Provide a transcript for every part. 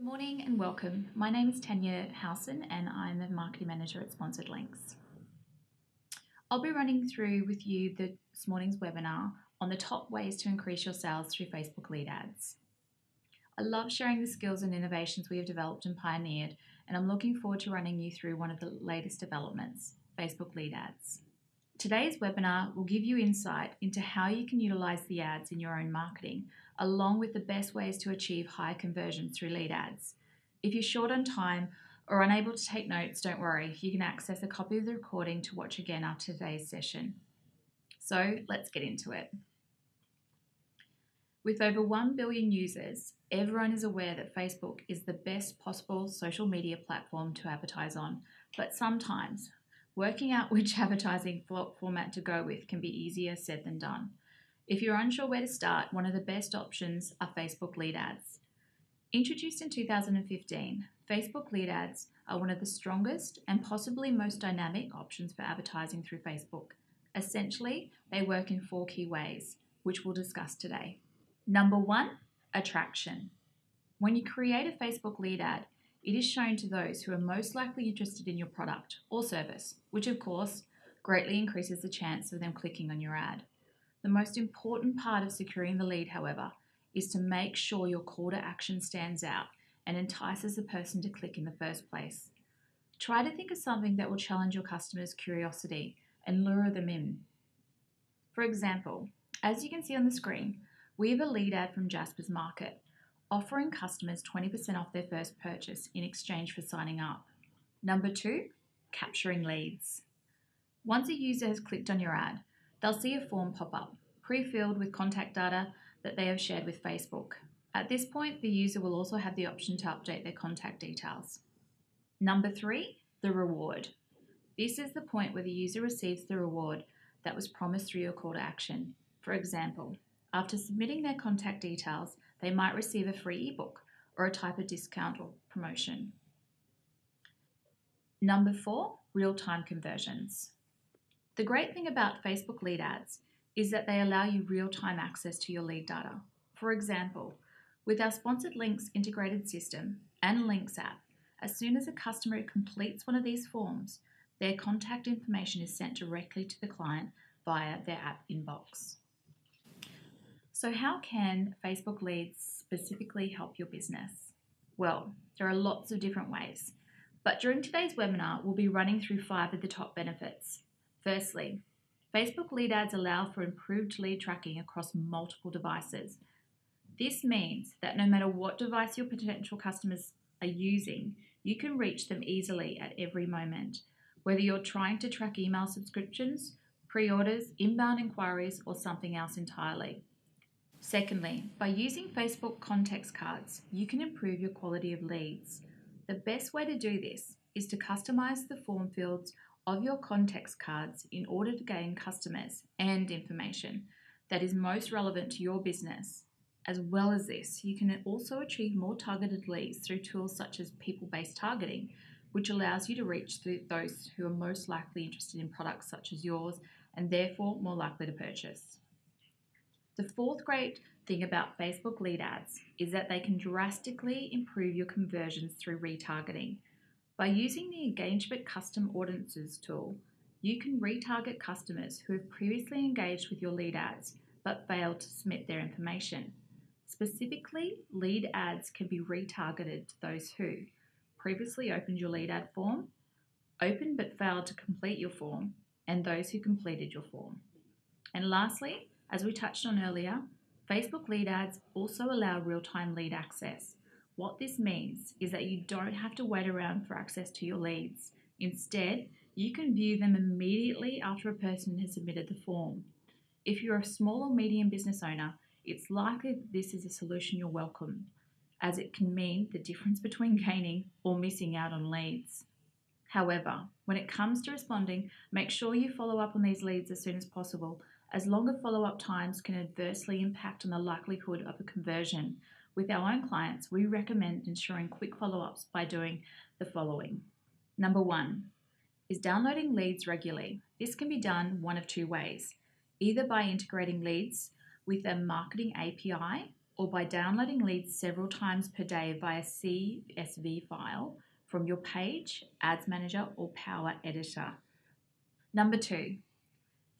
Morning and welcome. My name is Tanya Howson and I'm the Marketing Manager at Sponsored Links. I'll be running through with you this morning's webinar on the top ways to increase your sales through Facebook lead ads. I love sharing the skills and innovations we have developed and pioneered, and I'm looking forward to running you through one of the latest developments, Facebook lead ads. Today's webinar will give you insight into how you can utilize the ads in your own marketing, along with the best ways to achieve high conversions through lead ads. If you're short on time or unable to take notes, don't worry, you can access a copy of the recording to watch again after today's session. So let's get into it. With over 1 billion users, everyone is aware that Facebook is the best possible social media platform to advertise on, but sometimes working out which advertising format to go with can be easier said than done. If you're unsure where to start, one of the best options are Facebook lead ads. Introduced in 2015, Facebook lead ads are one of the strongest and possibly most dynamic options for advertising through Facebook. Essentially, they work in 4 key ways, which we'll discuss today. Number 1, attraction. When you create a Facebook lead ad, it is shown to those who are most likely interested in your product or service, which of course greatly increases the chance of them clicking on your ad. The most important part of securing the lead, however, is to make sure your call to action stands out and entices the person to click in the first place. Try to think of something that will challenge your customer's curiosity and lure them in. For example, as you can see on the screen, we have a lead ad from Jasper's Market, offering customers 20% off their first purchase in exchange for signing up. Number 2, capturing leads. Once a user has clicked on your ad, they'll see a form pop up, pre-filled with contact data that they have shared with Facebook. At this point, the user will also have the option to update their contact details. Number 3, the reward. This is the point where the user receives the reward that was promised through your call to action. For example, after submitting their contact details, they might receive a free ebook or a type of discount or promotion. Number 4, real-time conversions. The great thing about Facebook lead ads is that they allow you real-time access to your lead data. For example, with our Sponsored Links integrated system and Links app, as soon as a customer completes one of these forms, their contact information is sent directly to the client via their app inbox. So how can Facebook leads specifically help your business? Well, there are lots of different ways, but during today's webinar, we'll be running through 5 of the top benefits. Firstly, Facebook lead ads allow for improved lead tracking across multiple devices. This means that no matter what device your potential customers are using, you can reach them easily at every moment, whether you're trying to track email subscriptions, pre-orders, inbound inquiries, or something else entirely. Secondly, by using Facebook context cards, you can improve your quality of leads. The best way to do this is to customize the form fields of your context cards in order to gain customers and information that is most relevant to your business. As well as this, you can also achieve more targeted leads through tools such as people-based targeting, which allows you to reach those who are most likely interested in products such as yours and therefore more likely to purchase. The 4th great thing about Facebook lead ads is that they can drastically improve your conversions through retargeting. By using the Engagement Custom Audiences tool, you can retarget customers who have previously engaged with your lead ads but failed to submit their information. Specifically, lead ads can be retargeted to those who previously opened your lead ad form, opened but failed to complete your form, and those who completed your form. And lastly, as we touched on earlier, Facebook lead ads also allow real-time lead access. What this means is that you don't have to wait around for access to your leads. Instead, you can view them immediately after a person has submitted the form. If you're a small or medium business owner, it's likely that this is a solution you'll welcome, as it can mean the difference between gaining or missing out on leads. However, when it comes to responding, make sure you follow up on these leads as soon as possible, as longer follow-up times can adversely impact on the likelihood of a conversion. With our own clients, we recommend ensuring quick follow-ups by doing the following. Number 1 is downloading leads regularly. This can be done one of 2 ways, either by integrating leads with a marketing API or by downloading leads several times per day via CSV file from your page, Ads Manager, or Power Editor. Number 2,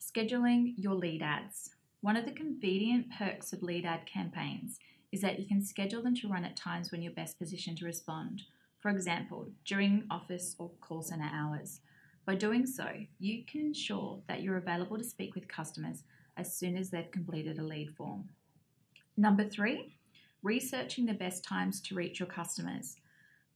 scheduling your lead ads. One of the convenient perks of lead ad campaigns is that you can schedule them to run at times when you're best positioned to respond. For example, during office or call center hours. By doing so, you can ensure that you're available to speak with customers as soon as they've completed a lead form. Number 3, researching the best times to reach your customers.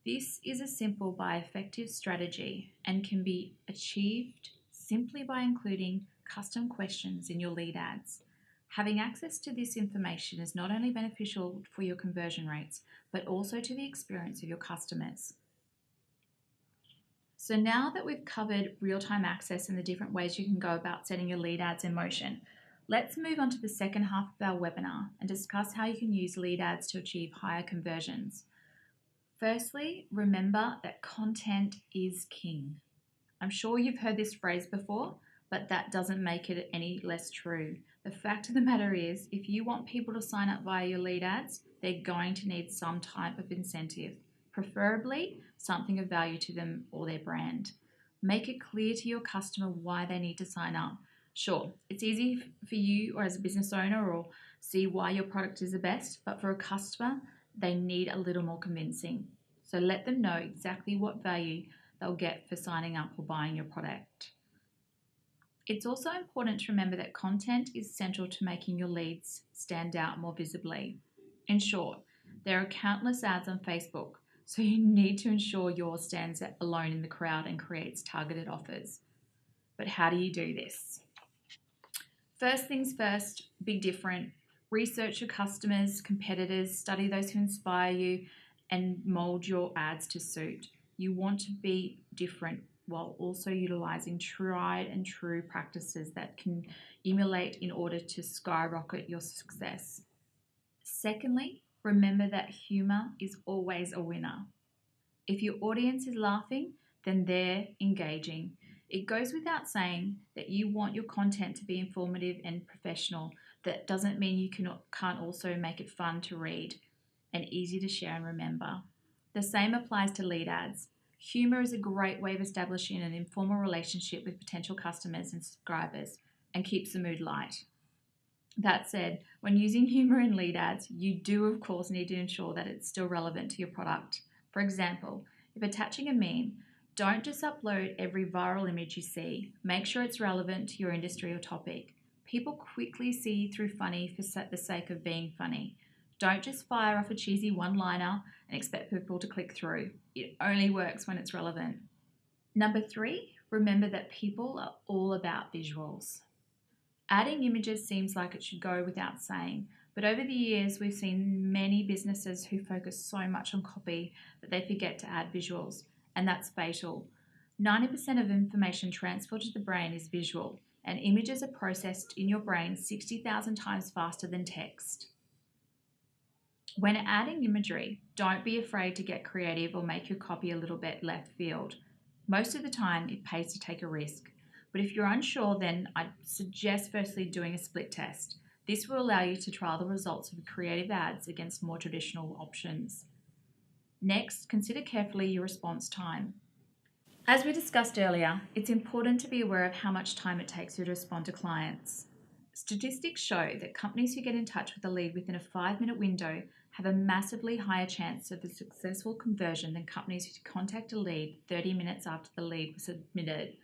This is a simple but effective strategy and can be achieved simply by including custom questions in your lead ads. Having access to this information is not only beneficial for your conversion rates, but also to the experience of your customers. So now that we've covered real-time access and the different ways you can go about setting your lead ads in motion, let's move on to the second half of our webinar and discuss how you can use lead ads to achieve higher conversions. Firstly, remember that content is king. I'm sure you've heard this phrase before, but that doesn't make it any less true. The fact of the matter is, if you want people to sign up via your lead ads, they're going to need some type of incentive, preferably something of value to them or their brand. Make it clear to your customer why they need to sign up. Sure, it's easy for you or as a business owner or see why your product is the best, but for a customer, they need a little more convincing. So let them know exactly what value they'll get for signing up or buying your product. It's also important to remember that content is central to making your leads stand out more visibly. In short, there are countless ads on Facebook, so you need to ensure yours stands alone in the crowd and creates targeted offers. But how do you do this? First things first, be different. Research your customers, competitors, study those who inspire you, and mold your ads to suit. You want to be different while also utilizing tried and true practices that can emulate in order to skyrocket your success. Secondly, remember that humor is always a winner. If your audience is laughing, then they're engaging. It goes without saying that you want your content to be informative and professional. That doesn't mean you can't also make it fun to read and easy to share and remember. The same applies to lead ads. Humour is a great way of establishing an informal relationship with potential customers and subscribers and keeps the mood light. That said, when using humour in lead ads, you do of course need to ensure that it's still relevant to your product. For example, if attaching a meme, don't just upload every viral image you see. Make sure it's relevant to your industry or topic. People quickly see through funny for the sake of being funny. Don't just fire off a cheesy one-liner and expect people to click through. It only works when it's relevant. Number 3, remember that people are all about visuals. Adding images seems like it should go without saying, but over the years we've seen many businesses who focus so much on copy that they forget to add visuals, and that's fatal. 90% of information transported to the brain is visual, and images are processed in your brain 60,000 times faster than text. When adding imagery, don't be afraid to get creative or make your copy a little bit left field. Most of the time, it pays to take a risk. But if you're unsure, then I'd suggest firstly doing a split test. This will allow you to trial the results of creative ads against more traditional options. Next, consider carefully your response time. As we discussed earlier, it's important to be aware of how much time it takes you to respond to clients. Statistics show that companies who get in touch with a lead within a 5-minute window have a massively higher chance of a successful conversion than companies who contact a lead 30 minutes after the lead was submitted.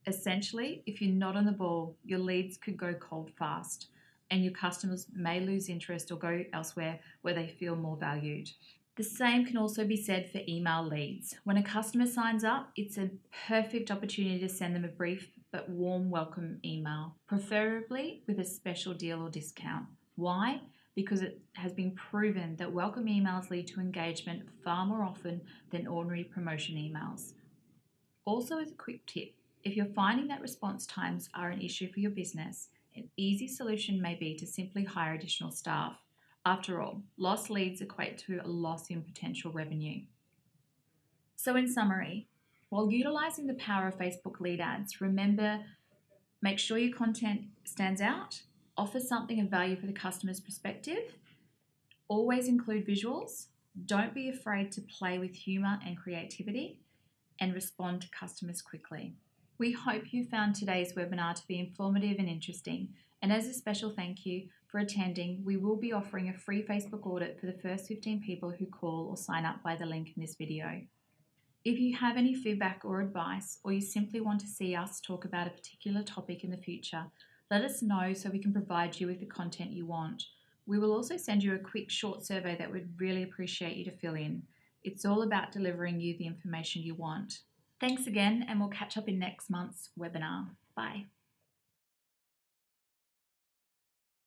Essentially, if you're not on the ball, your leads could go cold fast, and your customers may lose interest or go elsewhere where they feel more valued. The same can also be said for email leads. When a customer signs up, it's a perfect opportunity to send them a brief but warm welcome email, preferably with a special deal or discount. Why? Because it has been proven that welcome emails lead to engagement far more often than ordinary promotion emails. Also, as a quick tip, if you're finding that response times are an issue for your business, an easy solution may be to simply hire additional staff. After all, lost leads equate to a loss in potential revenue. So in summary, while utilising the power of Facebook lead ads, remember, make sure your content stands out, offer something of value for the customer's perspective, Always include visuals. Don't be afraid to play with humour and creativity, and respond to customers quickly. We hope you found today's webinar to be informative and interesting. And as a special thank you for attending, we will be offering a free Facebook audit for the first 15 people who call or sign up by the link in this video. If you have any feedback or advice, or you simply want to see us talk about a particular topic in the future, let us know so we can provide you with the content you want. We will also send you a quick short survey that we'd really appreciate you to fill in. It's all about delivering you the information you want. Thanks again, and we'll catch up in next month's webinar. Bye.